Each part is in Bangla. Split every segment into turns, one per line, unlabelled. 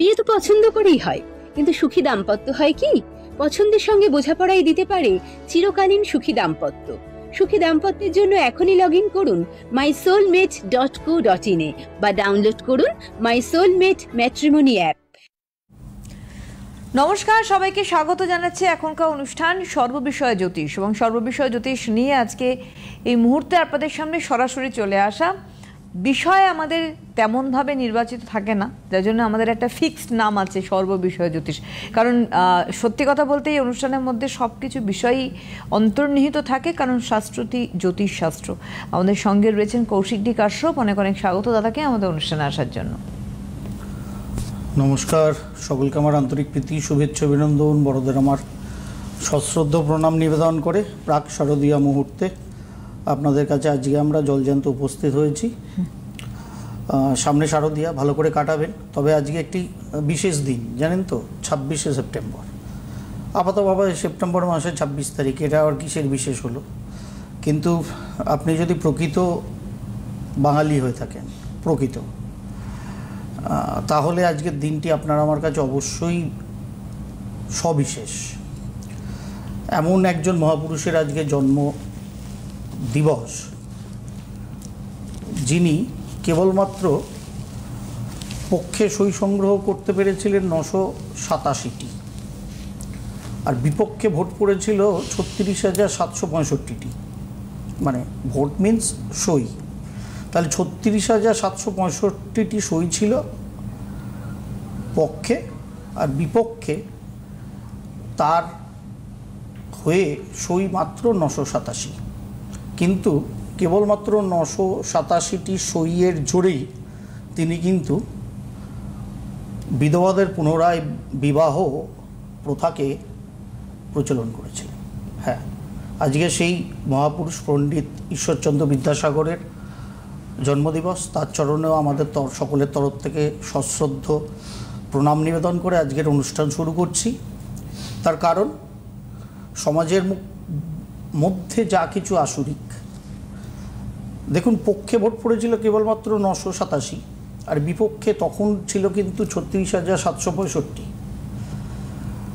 বিয়ে তো পছন্দ করেই হয়, কিন্তু সুখী দাম্পত্য হয় কি? পছন্দের সঙ্গে বোঝাপড়াই দিতে পারে চিরকালীন সুখী দাম্পত্য। সুখী দাম্পত্যের জন্য এখনই লগ ইন করুন mysoulmate.co.in এ বা ডাউনলোড করুন মাই সোলমেট ম্যাট্রিমনি অ্যাপ।
নমস্কার, সবাইকে স্বাগত জানাচ্ছি এখনকার অনুষ্ঠান সর্ববিষয় জ্যোতিষ। এবং সর্ববিষয় জ্যোতিষ নিয়ে আজকে এই মুহূর্তে আপনাদের সামনে সরাসরি চলে আসা। বিষয় আমাদের তেমনভাবে নির্বাচিত থাকে না, যার জন্য আমাদের একটা ফিক্সড নাম আছে সর্ববিষয় জ্যোতিষ। কারণ সত্যি কথা বলতে এই অনুষ্ঠানের মধ্যে সব কিছু বিষয়ই অন্তর্নিহিত থাকে, কারণ শাস্ত্রটি জ্যোতিষ শাস্ত্র। আমাদের সঙ্গে রয়েছেন কৌশিক ডি কাশ্যপ। অনেক অনেক স্বাগত দাদাকে আমাদের অনুষ্ঠানে আসার জন্য।
নমস্কার, সকলকে আমার আন্তরিক প্রীতি, শুভেচ্ছা, অভিনন্দন, বড়দের আমার সশ্রদ্ধ প্রণাম নিবেদন করে প্রাক শারদীয়া মুহূর্তে আপনাদের কাছে আজকে আমরা জলজ্যান্ত উপস্থিত হয়েছি। সামনে শারদীয়া ভালো করে কাটাবেন। তবে আজকে একটি বিশেষ দিন, জানেন তো, 26শে সেপ্টেম্বর। আপাতভাবে সেপ্টেম্বর মাসের 26 তারিখ, এটা আর কিসের বিশেষ হলো? কিন্তু আপনি যদি প্রকৃত বাঙালি হয়ে থাকেন, প্রকৃত, তাহলে আজকের দিনটি আপনার আমার কাছে অবশ্যই সবিশেষ। এমন একজন মহাপুরুষের আজকে জন্ম দিবস, যিনি কেবলমাত্র পক্ষে সই সংগ্রহ করতে পেরেছিলেন 987টি, আর বিপক্ষে ভোট পড়েছিল 36,765টি। মানে ভোট মিন্স সই, তাহলে 36,765টি সই ছিল পক্ষে, আর বিপক্ষে তার হয়ে সই মাত্র 987। কিন্তু কেবলমাত্র 987টি সইয়ের জোরেই তিনি কিন্তু বিধবাদের পুনরায় বিবাহ প্রথাকে প্রচলন করেছিলেন। হ্যাঁ, আজকে সেই মহাপুরুষ পণ্ডিত ঈশ্বরচন্দ্র বিদ্যাসাগরের জন্মদিবস। তার চরণেও আমাদের সকলের তরফ থেকে সশ্রদ্ধ প্রণাম নিবেদন করে আজকের অনুষ্ঠান শুরু করছি। তার কারণ, সমাজের মধ্যে যা কিছু আসুরিক, দেখুন, পক্ষে ভোট পড়েছিল কেবলমাত্র 987, আর বিপক্ষে তখন ছিল কিন্তু 36,765।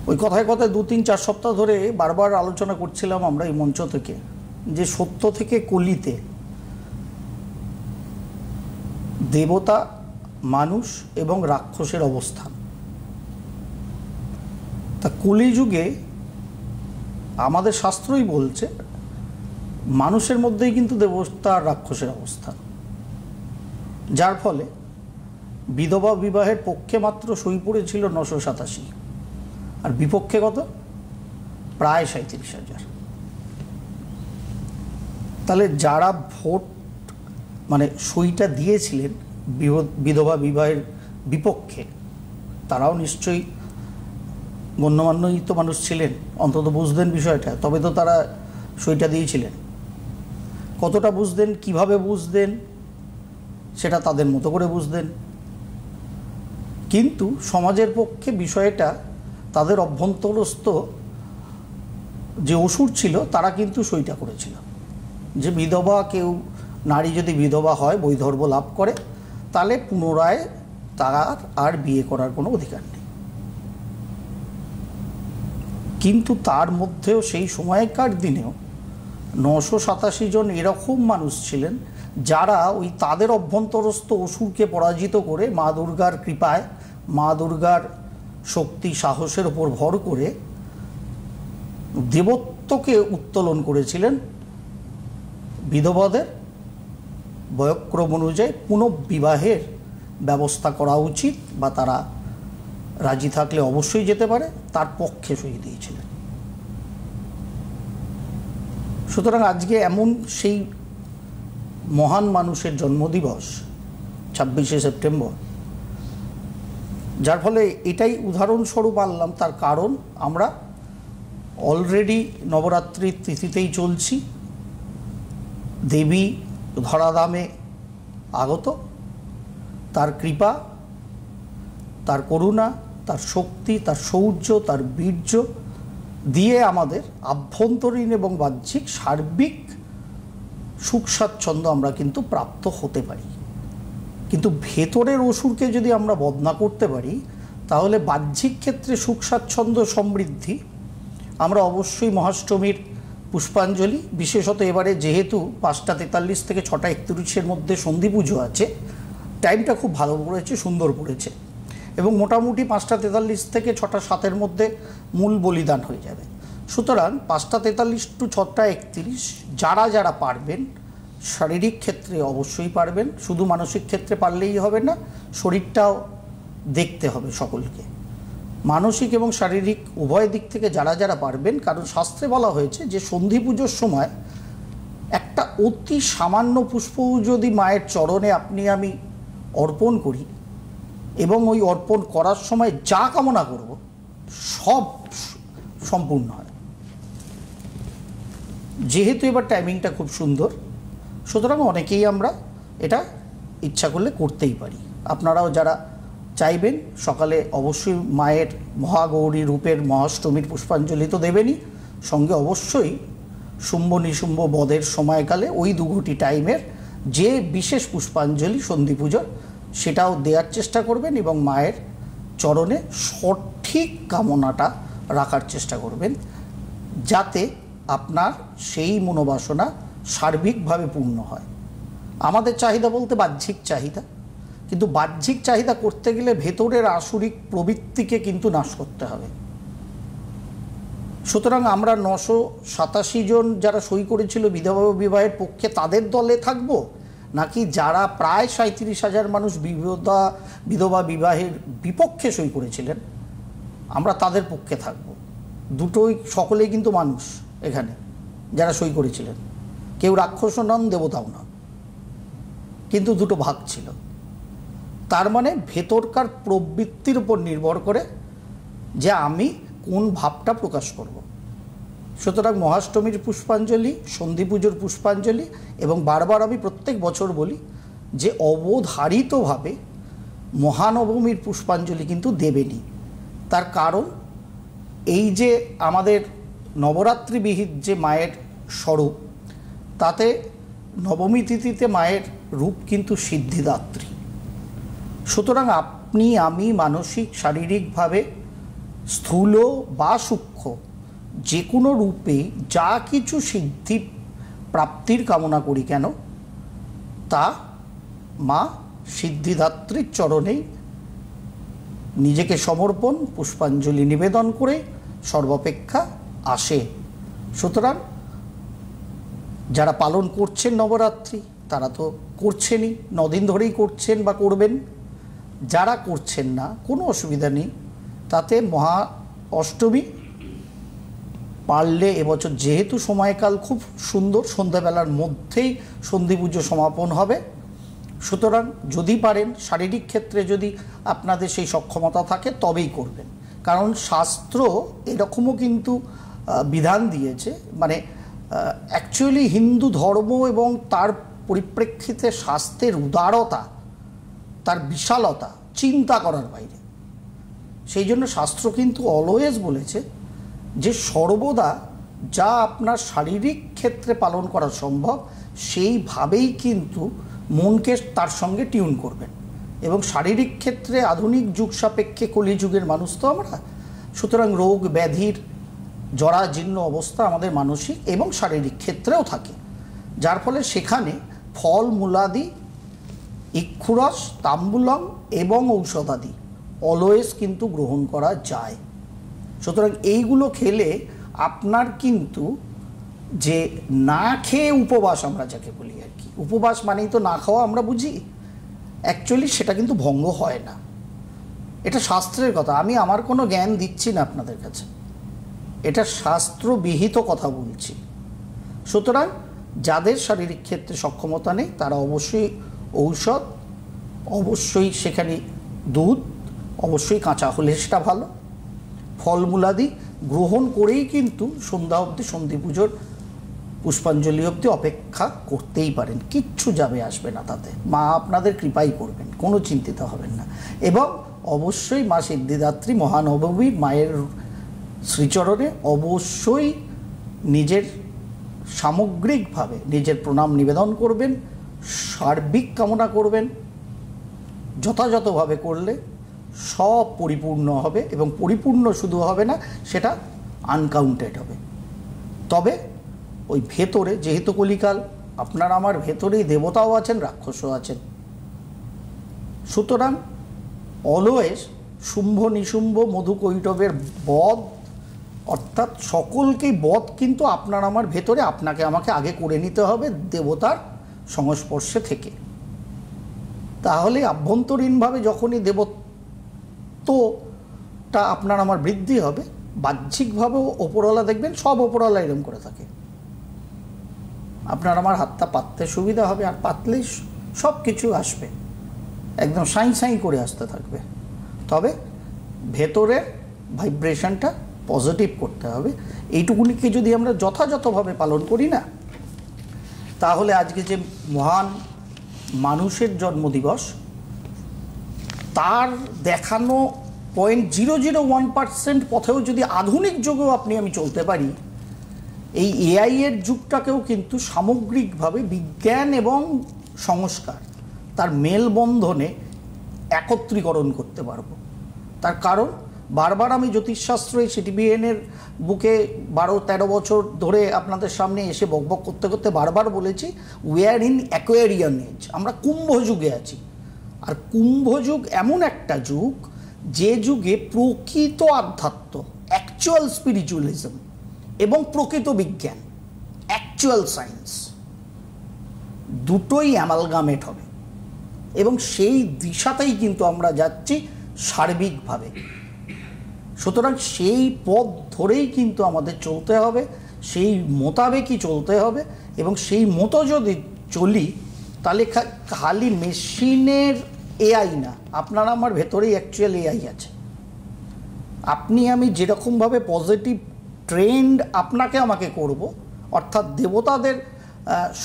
ওই কথায় কথায় 2-3-4 সপ্তাহ ধরে বারবার আলোচনা করছিলাম আমরা এই মঞ্চ থেকে, যে সত্য থেকে কলিতে দেবতা, মানুষ এবং রাক্ষসের অবস্থান। তা কলিযুগে আমাদের শাস্ত্রই বলছে মানুষের মধ্যেই কিন্তু দেবতা আর রাক্ষসের অবস্থান, যার ফলে বিধবা বিবাহের পক্ষে মাত্র সই পড়েছিল 987, আর বিপক্ষে কত? প্রায় 37,000। তাহলে যারা ভোট মানে সইটা দিয়েছিলেন বিধবা বিবাহের বিপক্ষে, তারাও নিশ্চয়ই গণ্যমান্যই তো মানুষ ছিলেন, অন্তত বুঝতেন বিষয়টা, তবে তো তারা সইটা দিয়েছিলেন। কতটা বুঝতেন, কিভাবে বুঝতেন, সেটা তাদের মতো করে বুঝতেন। কিন্তু সমাজের পক্ষে বিষয়টা, তাদের অভ্যন্তরস্থ যে অসুর ছিল, তারা কিন্তু সইটা করেছিল যে বিধবা কেউ, নারী যদি বিধবা হয়, বৈধর্য লাভ করে, তাহলে পুনরায় তার আর বিয়ে করার কোনো অধিকার নেই। কিন্তু তার মধ্যেও সেই সময়কার দিনেও 987 জন এরকম মানুষ ছিলেন যারা ওই তাদের অভ্যন্তরস্থ অসুরকে পরাজিত করে মা দুর্গার কৃপায়, মা দুর্গার শক্তি সাহসের ওপর ভর করে দেবত্বকে উত্তোলন করেছিলেন। বিধবাদের বয়ঃক্রম অনুযায়ী পুনঃবিবাহের ব্যবস্থা করা উচিত, বা তারা রাজি থাকলে অবশ্যই যেতে পারে, তার পক্ষে সই দিয়েছিলেন। সুতরাং আজকে এমন সেই মহান মানুষের জন্মদিবস 26শে সেপ্টেম্বর, যার ফলে এটাই উদাহরণস্বরূপ আনলাম। তার কারণ, আমরা অলরেডি নবরাত্রির তিথিতেই চলছি। দেবী ধরাধামে আগত, তার কৃপা, তার করুণা, তার শক্তি, তার শৌর্য, তার বীর্য দিয়ে আমাদের আভ্যন্তরীণ এবং বাহ্যিক সার্বিক সুখ স্বাচ্ছন্দ্য আমরা কিন্তু প্রাপ্ত হতে পারি। কিন্তু ভেতরের অসুরকে যদি আমরা বধ না করতে পারি, তাহলে বাহ্যিক ক্ষেত্রে সুখ স্বাচ্ছন্দ্য সমৃদ্ধি আমরা অবশ্যই মহাষ্টমীর পুষ্পাঞ্জলি, বিশেষত এবারে যেহেতু 5টা 43 থেকে 6টা 31 মধ্যে সন্ধি পুজো আছে, টাইমটা খুব ভালো পড়েছে, সুন্দর পড়েছে, এবং মোটামুটি 5টা 43 থেকে 6টা 7-এর মধ্যে মূল বলিদান হয়ে যাবে। সুতরাং 5টা 43 টু 6টা 31 যারা যারা পারবেন, শারীরিক ক্ষেত্রে অবশ্যই পারবেন, শুধু মানসিক ক্ষেত্রে পারলেই হবে না, শরীরটাও দেখতে হবে সকলকে, মানসিক এবং শারীরিক উভয় দিক থেকে যারা যারা পারবেন। কারণ শাস্ত্রে বলা হয়েছে যে সন্ধি পুজোর সময় একটা অতি সামান্য পুষ্প যদি মায়ের চরণে আপনি আমি অর্পণ করি এবং ওই অর্পণ করার সময় যা কামনা করব সব সম্পূর্ণ হয়। যেহেতু এবার টাইমিংটা খুব সুন্দর, সুতরাং অনেকেই আমরা এটা ইচ্ছা করলে করতেই পারি। আপনারাও যারা চাইবেন সকালে অবশ্যই মায়ের মহাগৌরী রূপের মহাষ্টমীর পুষ্পাঞ্জলি তো দেবেনই, সঙ্গে অবশ্যই শুম্ভ নিশুম্ভ বধের সময়কালে ওই 2 ঘটি টাইমের যে বিশেষ পুষ্পাঞ্জলি সন্ধি পুজোর সেটাও দেওয়ার চেষ্টা করবেন এবং মায়ের চরণে সঠিক কামনাটা রাখার চেষ্টা করবেন, যাতে আপনার সেই মনোবাসনা সার্বিকভাবে পূর্ণ হয়। আমাদের চাহিদা বলতে বাহ্যিক চাহিদা, কিন্তু বাহ্যিক চাহিদা করতে গেলে ভেতরের আসরিক প্রবৃত্তিকে কিন্তু নাশ করতে হবে। সুতরাং আমরা 987 জন যারা সই করেছিল বিধবা বিবাহের পক্ষে তাদের দলে থাকব, নাকি যারা প্রায় 37,000 মানুষ বিধবা বিবাহের বিপক্ষে সই করেছিলেন আমরা তাদের পক্ষে থাকব? দুটোই, সকলেই কিন্তু মানুষ এখানে যারা সই করেছিলেন, কেউ রাক্ষসও নন দেবতাও নন, কিন্তু দুটো ভাগ ছিল। তার মানে ভেতরকার প্রবৃত্তির উপর নির্ভর করে যে আমি কোন ভাবটা প্রকাশ করব। সুতরাং মহাষ্টমীর পুষ্পাঞ্জলি, সন্ধি পুজোর পুষ্পাঞ্জলি, এবং বারবার আমি প্রত্যেক বছর বলি যে অবধারিতভাবে মহানবমীর পুষ্পাঞ্জলি কিন্তু দেবেনই। তার কারণ এই যে আমাদের নবরাত্রি বিহিত যে মায়ের স্বরূপ, তাতে নবমী তিথিতে মায়ের রূপ কিন্তু সিদ্ধিদাত্রী। সুতরাং আপনি আমি মানসিক শারীরিকভাবে স্থূল বা সূক্ষ্ম যে কোনো রূপে যা কিছু সিদ্ধি প্রাপ্তির কামনা করি কেন, তা মা সিদ্ধিদাত্রীর চরণেই নিজেকে সমর্পণ পুষ্পাঞ্জলি নিবেদন করে সর্বাপেক্ষা আসে। সুতরাং যারা পালন করছেন নবরাত্রি তারা তো করছেনই, 9 দিন ধরেই করছেন বা করবেন। যারা করছেন না কোনো অসুবিধা নেই, তাতে মহা অষ্টমী পারলে এবছর যেহেতু সময়কাল খুব সুন্দর, সন্ধ্যাবেলার মধ্যেই সন্ধি পুজো সমাপন হবে, সুতরাং যদি পারেন শারীরিক ক্ষেত্রে যদি আপনাদের সেই সক্ষমতা থাকে তবেই করবেন। কারণ শাস্ত্র এরকমও কিন্তু বিধান দিয়েছে, মানে অ্যাকচুয়ালি হিন্দু ধর্ম এবং তার পরিপ্রেক্ষিতে শাস্ত্রের উদারতা, তার বিশালতা চিন্তা করার বাইরে। সেই জন্য শাস্ত্র কিন্তু অলওয়েজ বলেছে যে সর্বদা যা আপনার শারীরিক ক্ষেত্রে পালন করা সম্ভব সেইভাবেই কিন্তু মনকে তার সঙ্গে টিউন করবেন। এবং শারীরিক ক্ষেত্রে আধুনিক যুগ সাপেক্ষে কলিযুগের মানুষ তো আমরা, সুতরাং রোগ ব্যাধির জরাজীর্ণ অবস্থা আমাদের মানসিক এবং শারীরিক ক্ষেত্রেও থাকে, যার ফলে সেখানে ফল মূলাদি, ইক্ষুরস, তাম্বুলম এবং ঔষধাদি অলওয়েজ কিন্তু গ্রহণ করা যায়। সুতরাং এইগুলো খেলে আপনার কিন্তু যে না খেয়ে উপবাস আমরা যাকে বলি আর কি, উপবাস মানেই তো না খাওয়া আমরা বুঝি, অ্যাকচুয়ালি সেটা কিন্তু ভঙ্গ হয় না। এটা শাস্ত্রের কথা, আমি আমার কোনো জ্ঞান দিচ্ছি না আপনাদের কাছে, এটা শাস্ত্রবিহিত কথা বলছি। সুতরাং যাদের শারীরিক ক্ষেত্রে সক্ষমতা নেই তারা অবশ্যই ঔষধ, অবশ্যই সেখানে দুধ, অবশ্যই কাঁচা হলে সেটা ভালো, ফলমূলাদি গ্রহণ করেই কিন্তু সন্ধ্যা অবধি সন্ধি পুজোর পুষ্পাঞ্জলি অবধি অপেক্ষা করতেই পারেন, কিচ্ছু যাবে আসবে না তাতে, মা আপনাদের কৃপাই করবেন, কোনো চিন্তিত হবেন না। এবং অবশ্যই মা সিদ্ধিদাত্রী মহানবমীর মায়ের শ্রীচরণে অবশ্যই নিজের সামগ্রিকভাবে নিজের প্রণাম নিবেদন করবেন, সার্বিক কামনা করবেন। যথাযথভাবে করলে সব পরিপূর্ণ হবে, এবং পরিপূর্ণ শুধু হবে না, সেটা আনকাউন্টেড হবে। তবে ওই ভেতরে, যেহেতু কলিকাল, আপনার আমার ভেতরেই দেবতাও আছেন, রাক্ষসও আছেন। সুতরাং অলওয়েজ শুম্ভ নিশুম্ভ মধু কৈটবের বধ, অর্থাৎ সকলকেই বধ কিন্তু আপনার আমার ভেতরে আপনাকে আমাকে আগে করে নিতে হবে দেবতার সংস্পর্শে থেকে। তাহলে আভ্যন্তরীণভাবে যখনই দেবত্বটা আপনার আমার বৃদ্ধি হবে, বাহ্যিকভাবেও ওপরওয়ালা দেখবেন সব ওপরওয়ালা এরকম করে থাকে। আপনার আমার হাতটা পাততে সুবিধা হবে, আর পাতলেই সব কিছু আসবে, একদম সাই সাই করে আসতে থাকবে। তবে ভেতরের ভাইব্রেশনটা পজিটিভ করতে হবে। এইটুকুনিকে যদি আমরা যথাযথভাবে পালন করি না, তাহলে আজকে যে মহান মানুষের জন্মদিবস, তার দেখানো 0.001% পথেও যদি আধুনিক যুগেও আমি চলতে পারি, এই এআই এর যুগটাকেও কিন্তু সামগ্রিকভাবে বিজ্ঞান এবং সংস্কার তার মেলবন্ধনে একত্রীকরণ করতে পারবো। তার কারণ বারবার আমি জ্যোতিষশাস্ত্র এই সিটিবিএনের বুকে 12-13 বছর ধরে আপনাদের সামনে এসে বকবক করতে করতে বারবার বলেছি, উই আর ইন অ্যাকোয়ারিয়ান এজ, আমরা কুম্ভ যুগে আছি। আর কুম্ভ যুগ এমন একটা যুগ, যে যুগে প্রকৃত আধ্যাত্ম, অ্যাকচুয়াল স্পিরিচুয়ালিজম, এবং প্রকৃত বিজ্ঞান, অ্যাকচুয়াল সায়েন্স, দুটোই অ্যামালগামেট হবে। এবং সেই দিশাতেই কিন্তু আমরা যাচ্ছি সার্বিকভাবে। সুতরাং সেই পথ ধরেই কিন্তু আমাদের চলতে হবে, সেই মোতাবেকই চলতে হবে। এবং সেই মতো যদি চলি, তাহলে খালি মেশিনের এআই না, আপনার আমার ভেতরেই অ্যাকচুয়াল এআই আছে। আপনি আমি যেরকমভাবে পজিটিভ ট্রেন্ড আপনাকে আমাকে করব, অর্থাৎ দেবতাদের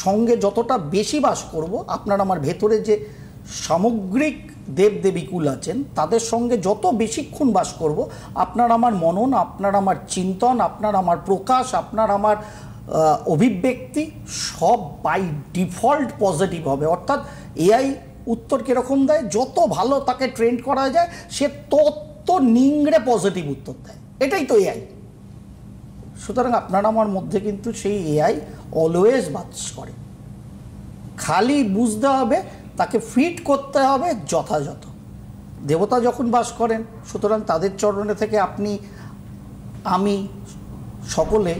সঙ্গে যতটা বেশি বাস করব, আপনার আমার ভেতরে যে সামগ্রিক দেবদেবীকুল আছেন তাদের সঙ্গে যত বেশিক্ষণ বাস করব, আপনার আমার মনন, আপনার আমার চিন্তন, আপনার আমার প্রকাশ, আপনার আমার অভিব্যক্তি সব বাই ডিফল্ট পজিটিভ হবে। অর্থাৎ এআই উত্তর কীরকম দেয়, যত ভালো তাকে ট্রেন্ড করা যায় সে তত নিংড়ে পজিটিভ উত্তর দেয়। এটাই তো এআই। সুতরাং আপনার আমার মধ্যে কিন্তু সেই এআই অলওয়েজ বাস করে, খালি বুঝতে হবে তাকে ফিট করতে হবে যথাযথ। দেবতা যখন বাস করেন, সুতরাং তাদের চরণে থেকে আপনি আমি সকলে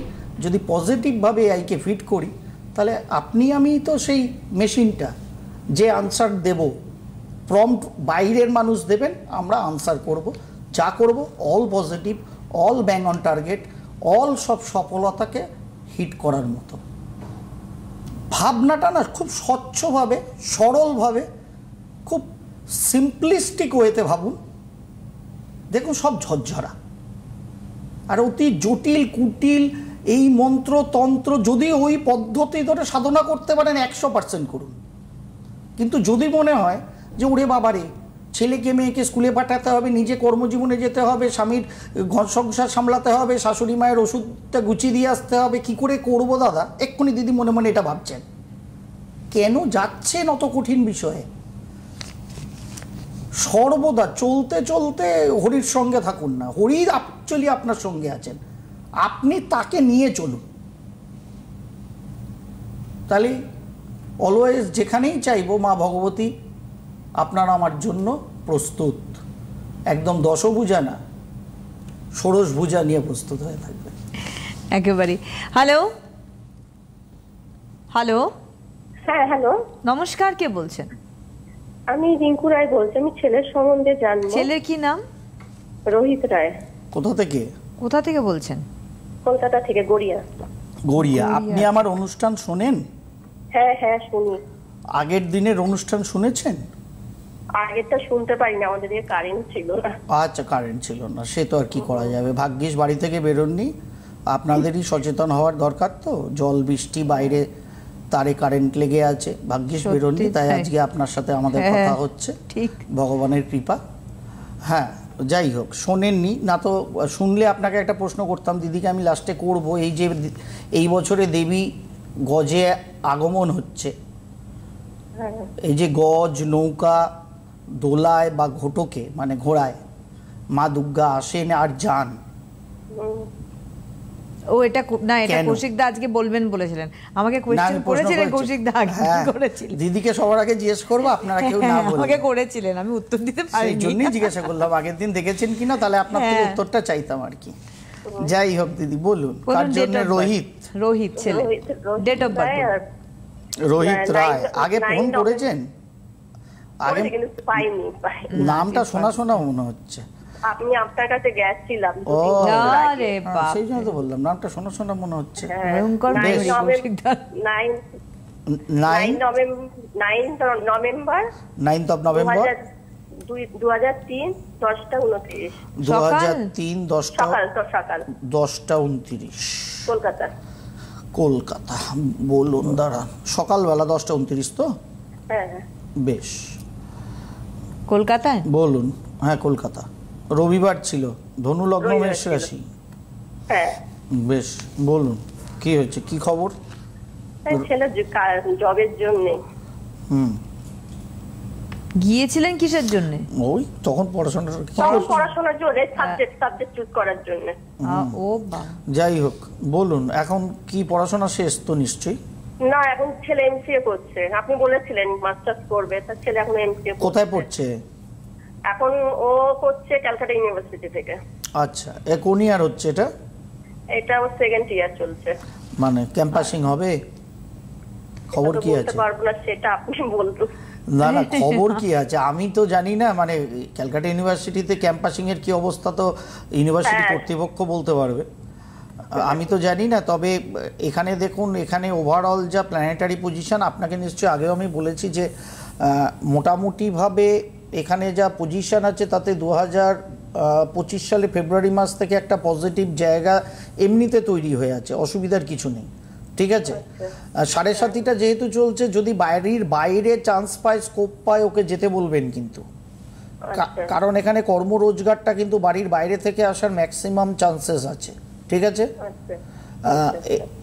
যদি পজিটিভভাবে এআইকে ফিট করি, তাহলে আপনি আমি তো সেই মেশিনটা, যে আনসার দেব, প্রম্পট বাইরের মানুষ দেবেন, আমরা আনসার করব, যা করব all positive, all bang on target, all সব সফলতাকে হিট করার মতো। ভাবনাটা না খুব স্বচ্ছভাবে, সরলভাবে, খুব সিম্পলিস্টিক ওয়েতে ভাবুন, দেখুন সব ঝরঝরা। আর অতি জটিল কুটিল এই মন্ত্র তন্ত্র যদি ওই পদ্ধতি ধরে সাধনা করতে পারেন 100% করুন। কিন্তু যদি মনে হয় যে ওরে বাবারে, ছেলেকে মেয়েকে স্কুলে পাঠাতে হবে, নিজে কর্মজীবনে যেতে হবে, স্বামীর ঘর সংসার সামলাতে হবে, শাশুড়ি মায়ের ওষুধটা গুছিয়ে দিয়ে আসতে হবে, কি করে করবো দাদা, এক্ষুনি দিদি মনে মনে এটা ভাবছেন, কেন যাচ্ছেন অত কঠিন বিষয়ে? সর্বদা চলতে চলতে হরির সঙ্গে থাকুন না, হরি অ্যাকচুয়ালি আপনার সঙ্গে আছেন, আপনি তাকে নিয়ে চলুন। তাহলে অলওয়েজ যেখানেই চাইবো মা ভগবতী আপনার আমার জন্য প্রস্তুত, একদম দশভুজা না, ষোড়শ ভুজা নিয়ে প্রস্তুত হয়ে থাকবে
একেবারে। হ্যালো হ্যালো,
হ্যাঁ হ্যালো,
নমস্কার, কে বলছেন?
আমি রিঙ্কু রায় বলছি। আমি ছেলের সম্বন্ধে জানবো।
ছেলের কি নাম?
রোহিত রায়।
কোথা থেকে?
কোথা থেকে বলছেন?
কলকাতা থেকে, গড়িয়া।
গড়িয়া। আপনি আমার অনুষ্ঠান শোনেন?
হ্যাঁ হ্যাঁ শুনি।
আগের দিনের অনুষ্ঠান শুনেছেন?
আগেরটা শুনতে পারি না, আমাদের এদিকে কারেন্ট ছিল না।
আচ্ছা, কারেন্ট ছিল না, সে তো আর কি করা যাবে, ভাগ্যিস বাড়ি থেকে বেরোননি। আপনাদেরই সচেতন হওয়ার দরকার, তো জল বৃষ্টি, বাইরে তারে কারেন্ট লেগে আছে, ভাগ্যিস বেরোননি, তাই আজকে আপনার সাথে আমাদের কথা হচ্ছে,
ঠিক
ভগবানের কৃপা। হ্যাঁ, যাই হোক, শোনেননি না তো শুনলে আপনাকে একটা প্রশ্ন করতাম, দিদিকে আমি লাস্টে করব। এই যে এই বছরে দেবী গজে আগমন হচ্ছে, এই যে গজ, নৌকা, দোলায় বা ঘটকে মানে ঘোড়ায় মা দুর্গা আসেন আর যান।
ও এটা না, এটা
কেন?
কৌশিকদা আজকে বলবেন বলেছিলেন আমাকে,
না,
কোয়েশ্চেন
আমি প্রশ্ন
করেছিলেন
করেছি।
কৌশিকদা আগে
হ্যাঁ,
করেছিলেন।
দিদিকে সবার আগে জিজ্ঞেস করবো, আপনারা কেউ না
হ্যাঁ,
বলবেন।
আমাকে করেছিলেন, আমি উত্তর দিতে
সেই
পারিনি।
জন্যই জিজ্ঞাসা করলাম আগের দিন দেখেছেন কিনা, তাহলে আপনার থেকে
হ্যাঁ।
উত্তরটা চাইতাম আর কি। যাই হোক দিদি বলুন,
বলুন,
কার
date
জন্য?
of birth।
রোহিত।
রোহিত ছেলে, date of birth.
Rohit
nine-
Roy. আগে ফোন
nine
করেছেন? আগে
কিন্তু পাইনি।
নামটা শোনা শোনা মনে হচ্ছে।
আপনি আপনার কাছে গেছিলাম
ও
আরে বাপ,
সেই জন্য তো বললাম নামটা শোনা শোনা মনে হচ্ছে।
ভয়ঙ্কর
বেশ।
মেমরি কৌশিকদা।
9
নভেম্বর
9th of November
2003 10:29
2003 10টা
সকাল
10:29
কলকাতা।
কলকাতা। বলুন দাঁড়ান, সকালবেলা 10:29 তো?
হ্যাঁ
বেশ
কলকাতায়?
বলুন। হ্যাঁ কলকাতা, রবিবার ছিল, ধনু লগ্ন
রবিবার
মেষ
ছিল।
রাশি।
হ্যাঁ
বেশ বলুন কি হয়েছে, কি খবর?
ছেলে জবের জন্য
হুম,
গিয়েছিলেন কিসের জন্য?
ওই তখন পড়াশোনাটা কি করছেন?
পড়াশোনার জন্য সাবজেক্ট চুজ করার জন্য।
ও বাবা,
যাই হোক বলুন, এখন কি পড়াশোনা শেষ তো নিশ্চয়ই?
না, এখন ছেলে এমসিএ করছে। আপনি বলেছিলেন মাস্টার্স করবে, তার ছেলে এখন এমসিএ
কোথায় পড়ছে?
এখন ও করছে ক্যালকাটা ইউনিভার্সিটি থেকে।
আচ্ছা, এ কোন ইয়ার হচ্ছে এটা?
এটা ওর সেকেন্ড ইয়ার চলছে।
মানে ক্যাম্পাসিং হবে? খবর
এটা তো
কি
বলতে
আছে?
পারবো না, সেটা আপনি বলুন।
না না, খবর কি আছে আমি তো জানি না। মানে ক্যালকাটা ইউনিভার্সিটিতে ক্যাম্পাসিং এর কি অবস্থা তো ইউনিভার্সিটি
হ্যাঁ।
কর্তৃপক্ষ বলতে পারবে, আমি তো জানি না। তবে এখানে দেখুন, এখানে ওভারঅল যা প্ল্যানেটারি পজিশন, আপনাকে নিশ্চয়ই আগেও আমি বলেছি যে মোটামুটিভাবে এখানে যা পজিশন আছে তাতে 2025 সালে ফেব্রুয়ারি মাস থেকে একটা পজিটিভ জায়গা এমনিতে তৈরি হয়ে আছে, অসুবিধার কিছু নেই। ঠিক আছে, 7.5টা যেহেতু চলছে, যদি বাইরে চান্স পায়, স্কোপ পায়, ওকে যেতে বলবেন কিন্তু। কারণ এখানে কর্ম রোজগারটা কিন্তু বাড়ির বাইরে থেকে আসার ম্যাক্সিমাম চান্সেস আছে। ঠিক আছে,
আচ্ছা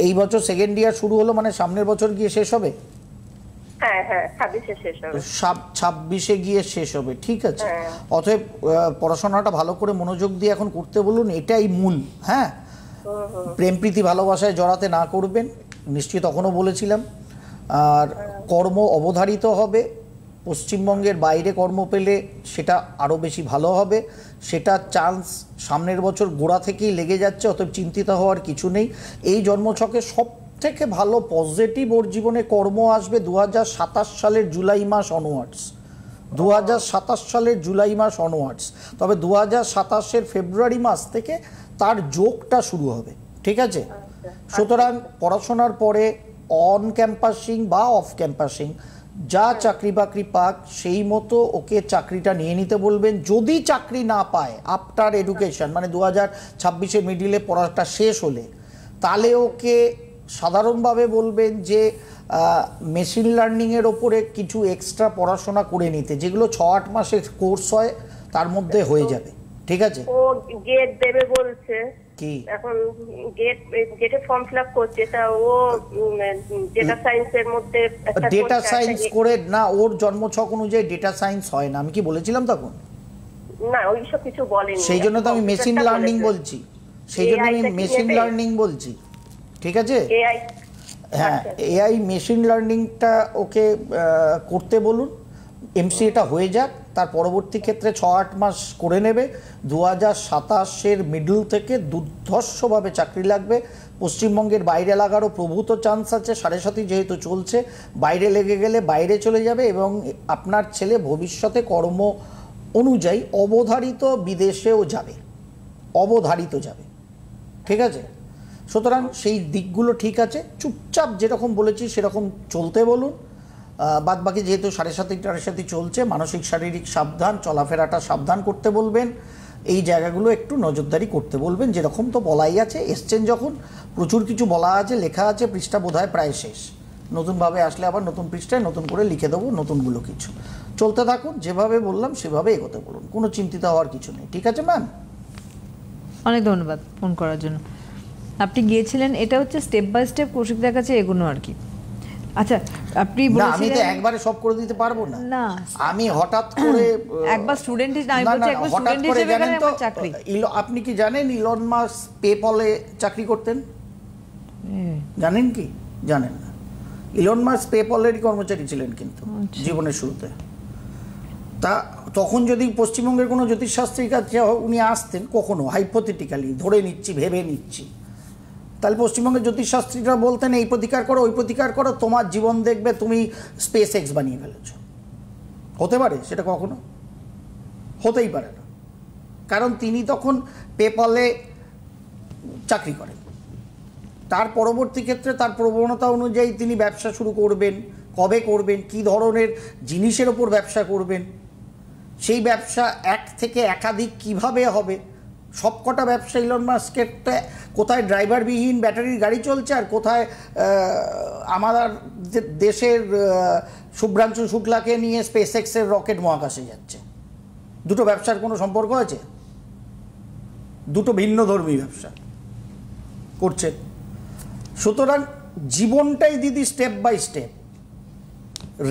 এই বছর সেকেন্ড ইয়ার শুরু হলো, মানে সামনের বছর গিয়ে শেষ হবে।
হ্যাঁ হ্যাঁ 26-এ শেষ হবে।
26-এ গিয়ে শেষ হবে। ঠিক আছে,
হ্যাঁ।
অতএব পড়াশোনাটা ভালো করে মনোযোগ দিয়ে এখন করতে বলুন, এটাই মূল। হ্যাঁ, প্রেম প্রীতি ভালোবাসায় জড়াতে না করবেন, নিশ্চয়ই তখনও বলেছিলাম। আর কর্ম অবধারিত হবে, পশ্চিমবঙ্গের বাইরে কর্ম পেলে সেটা আরও বেশি ভালো হবে। সেটা চান্স সামনের বছর গোড়া থেকেই লেগে যাচ্ছে, অতএব চিন্তিত হওয়ার কিছু নেই। এই জন্মছকে সব থেকে ভালো পজিটিভ ওর জীবনে কর্ম আসবে 2027 সালের জুলাই মাস অনওয়ার্ডস। 2027 সালের জুলাই মাস অনওয়ার্ডস। তবে 2027-এর ফেব্রুয়ারি মাস থেকে তার যোগটা শুরু হবে। ঠিক আছে, সুতরাং পড়াশোনার পরে অন ক্যাম্পাসিং বা অফ ক্যাম্পাসিং যা চাকরি বাকরি পাক সেই মতো ওকে চাকরিটা নিয়ে নিতে বলবেন। যদি চাকরি না পায় আফটার এডুকেশন, মানে 2026-এর মিডিলে পড়াটা শেষ হলে, তাহলে ওকে সাধারণভাবে বলবেন যে মেশিন লার্নিংয়ের ওপরে কিছু এক্সট্রা পড়াশোনা করে নিতে, যেগুলো 6-8 মাসের কোর্স হয়, তার মধ্যে হয়ে যাবে। ঠিক আছে,
ও গেট দেবে বলছে,
কি
এখন গেটে ফর্ম ফিল আপ করছে। তা ও ডেটা সায়েন্সের মধ্যে একটা
ডেটা
করছে,
সায়েন্স
একটা
করে না, ওর জন্মছক অনুযায়ী ডেটা সায়েন্স হয় না। আমি কি বলেছিলাম তখন?
না ওইসব কিছু বলেনি।
সেই জন্য তো আমি মেশিন
কম্পিউটারটা
লার্নিং
বলেছে।
বলছি, সেই জন্য আমি
AI টা কি
মেশিন
নেবে?
লার্নিং বলছি। ঠিক আছে,
AI
হ্যাঁ,
আচ্ছা।
এআই মেশিন লার্নিংটা ওকে করতে বলুন। এমসিএটা হয়ে যাক, তার পরবর্তী ক্ষেত্রে 6-8 মাস করে নেবে। 2027-এর মিডল থেকে দুর্ধর্ষভাবে চাকরি লাগবে। পশ্চিমবঙ্গের বাইরে লাগারও প্রভূত চান্স আছে, 7.5 যেহেতু চলছে, বাইরে লেগে গেলে বাইরে চলে যাবে। এবং আপনার ছেলে ভবিষ্যতে কর্ম অনুযায়ী অবধারিত বিদেশেও যাবে, অবধারিত যাবে। ঠিক আছে, সুতরাং সেই দিকগুলো ঠিক আছে। চুপচাপ যেরকম বলেছি সেরকম চলতে বলুন। বাদ বাকি যেহেতু 7.5 চলছে, মানসিক শারীরিক সাবধান, চলাফেরাটা সাবধান করতে বলবেন। এই জায়গাগুলো একটু নজরদারি করতে বলবেন। যেরকম তো বলাই আছে, এসছেন যখন প্রচুর কিছু বলা আছে, লেখা আছে, পৃষ্ঠা বোধহয় প্রায় শেষ। নতুনভাবে আসলে আবার নতুন পৃষ্ঠায় নতুন করে লিখে দেবো নতুনগুলো কিছু। চলতে থাকুন, যেভাবে বললাম সেভাবে এগোতে বলুন, কোনো চিন্তিত হওয়ার কিছু নেই। ঠিক আছে ম্যাম,
অনেক ধন্যবাদ ফোন করার জন্য। আপনি গিয়েছিলেন, এটা হচ্ছে স্টেপ বাই স্টেপ কৌশিকদার কাছে এগোনো আর কি। আচ্ছা, আপনি
না, আমি তো
বলেছিলেন
একবারে সব করে দিতে পারবো না।
না,
আমি হঠাৎ করে
একবার স্টুডেন্ট আমি
না,
বলছি
না,
একবার
হঠাৎ
স্টুডেন্ট
করে
হিসেবে
জানেন
গেলে
তো,
আমার চাকরি।
আপনি কি জানেন ইলন মাস্ক পেপলে চাকরি করতেন? জানেন কি? জানেন না। ইলন মাস্ক পেপলেরই কর্মচারী ছিলেন কিন্তু জীবনের শুরুতে। তা তখন যদি পশ্চিমবঙ্গের কোনো জ্যোতিষশাস্ত্রীর কাছে উনি আসতেন, কখনো হাইপোথেটিক্যালি ধরে নিচ্ছি, ভেবে নিচ্ছি, তাহলে পশ্চিমবঙ্গের জ্যোতিষশাস্ত্রীরা বলতেন এই প্রতিকার করো, ওই প্রতিকার করো, তোমার জীবন দেখবে তুমি স্পেস এক্স বানিয়ে ফেলেছ। হতে পারে সেটা? কখনো হতেই পারে না। কারণ তিনি তখন পেপলে চাকরি করেন। তার পরবর্তী ক্ষেত্রে তার প্রবণতা অনুযায়ী তিনি ব্যবসা শুরু করবেন, কবে করবেন, কি ধরনের জিনিসের ওপর ব্যবসা করবেন, সেই ব্যবসা এক থেকে একাধিক কিভাবে হবে, সবকটা ব্যবসা ইলন মাস্কের কোথায় ড্রাইভারবিহীন ব্যাটারির গাড়ি চলছে আর কোথায় আমাদের দেশের শুভ্রাংশু শুক্লাকে নিয়ে স্পেস এক্সের রকেট মহাকাশে যাচ্ছে। দুটো ব্যবসার কোনো সম্পর্ক আছে? দুটো ভিন্ন ধর্মী ব্যবসা করছে। সুতরাং জীবনটাই দিদি step by step,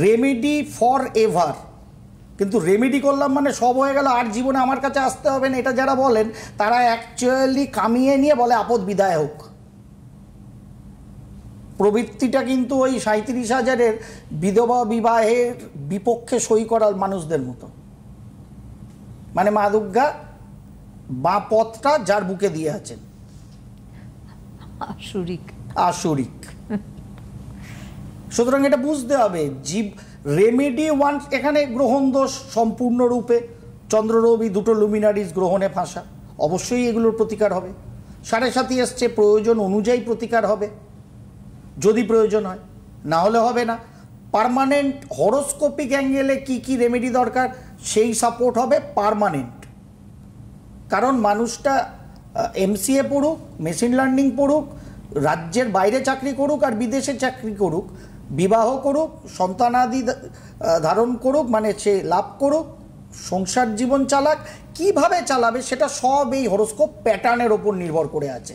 remedy forever. কিন্তু রেমেডি করলাম মানে সব হয়ে গেল, আর জীবনে আমার কাছে আসতে হবে না, এটা যারা বলেন তারা অ্যাকচুয়ালি কামিয়ে নিয়ে বলে আপদ বিদায় হোক। প্রবৃত্তিটা কিন্তু ওই 37,000-এর বিধবা বিবাহের বিপক্ষে সই করার মানুষদের মতো। মানে মা দুর্গা বাঁ পথটা যার বুকে দিয়ে আছেন, আসুরিক। সুতরাং এটা বুঝতে হবে, জীব রেমেডি ওয়ান, এখানে গ্রহণ দোষ সম্পূর্ণরূপে, চন্দ্র রবি দুটো লুমিনারিজ গ্রহণে ফাঁসা, অবশ্যই এগুলোর প্রতিকার হবে। 7.5 এসছে, প্রয়োজন অনুযায়ী প্রতিকার হবে যদি প্রয়োজন হয়, না হলে হবে না। পার্মানেন্ট হরোস্কোপিক অ্যাঙ্গেলে কি কি রেমেডি দরকার সেই সাপোর্ট হবে পার্মানেন্ট। কারণ মানুষটা MCA পড়ুক, মেশিন লার্নিং পড়ুক, রাজ্যের বাইরে চাকরি করুক আর বিদেশে চাকরি করুক, বিবাহ করুক, সন্তানাদি ধারণ করুক, মানে সে লাভ করুক, সংসার জীবন চালাক, কিভাবে চালাবে সেটা সব এই হরোস্কোপ প্যাটার্নের ওপর নির্ভর করে আছে।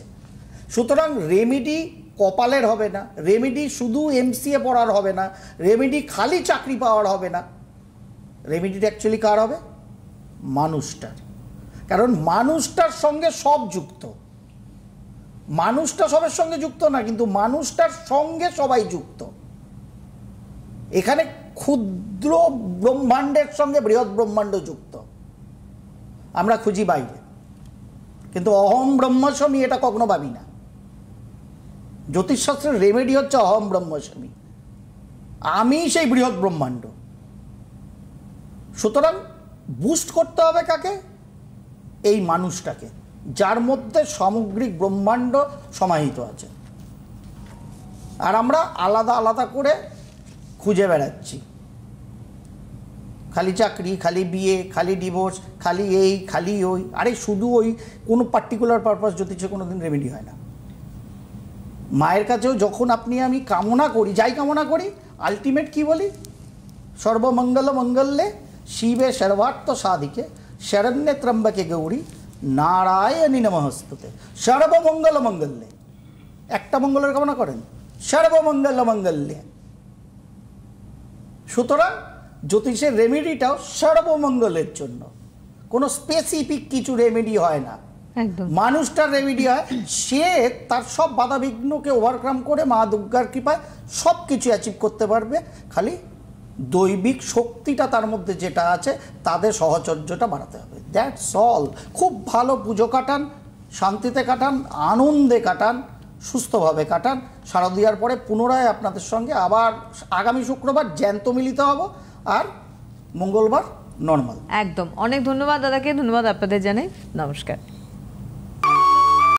সুতরাং রেমেডি কপালের হবে না, রেমেডি শুধু MCA পড়ার হবে না, রেমেডি খালি চাকরি পাওয়ার হবে না। রেমেডিটা অ্যাকচুয়ালি কার হবে? মানুষটার। কারণ মানুষটার সঙ্গে সব যুক্ত। মানুষটা সবের সঙ্গে যুক্ত না, কিন্তু মানুষটার সঙ্গে সবাই যুক্ত। এখানে ক্ষুদ্র ব্রহ্মাণ্ডের সঙ্গে বৃহৎ ব্রহ্মাণ্ড যুক্ত। আমরা খুঁজি বাইরে, কিন্তু অহম ব্রহ্মাস্মি এটা কখনো ভাবি না। জ্যোতিষশাস্ত্রের রেমেডি হচ্ছে অহম ব্রহ্মাস্মি, আমি সেই বৃহৎ ব্রহ্মাণ্ড। সুতরাং বুস্ট করতে হবে কাকে? এই মানুষটাকে, যার মধ্যে সামগ্রিক ব্রহ্মাণ্ড সমাহিত আছে। আর আমরা আলাদা আলাদা করে খুঁজে বেড়াচ্ছি, খালি চাকরি, খালি বিয়ে, খালি ডিভোর্স, খালি এই, খালি ওই। আরে শুধু ওই কোনো পার্টিকুলার পারপাস জ্যোতিষে কোনো দিন রেমেডি হয় না। মায়ের কাছেও যখন আপনি আমি কামনা করি, যাই কামনা করি, আলটিমেট কি বলি? সর্বমঙ্গল মঙ্গলে শিবে সর্বার্থ সাধিকে শরণ্যে ত্রম্বকে গৌরী নারায়ণী নমস্তুতে। সর্বমঙ্গল মঙ্গলে, একটা মঙ্গলের কামনা করেন, সর্বমঙ্গল মঙ্গলে। সুতরাং জ্যোতিষের রেমেডিটাও সর্বমঙ্গলের জন্য, কোনো স্পেসিফিক কিছু রেমেডি হয় না। মানুষটার রেমেডি হয়, সে তার সব বাধা বিঘ্নকে ওভারকাম করে মা দুর্গার কৃপায় সব কিছু অ্যাচিভ করতে পারবে। খালি দৈবিক শক্তিটা তার মধ্যে যেটা আছে তাদের সহচর্যটা বাড়াতে হবে, দ্যাটস অল। খুব ভালো পুজো কাটান, শান্তিতে কাটান, আনন্দে কাটান, সুস্থভাবে কাটান। শারদীয়ার পরে পুনরায় আপনাদের সঙ্গে আবার আগামী শুক্রবার জ্যান্ত মিলিত হব, আর মঙ্গলবার নর্মাল।
একদম। অনেক ধন্যবাদ দাদাকে, ধন্যবাদ আপনাদের জানাই, নমস্কার।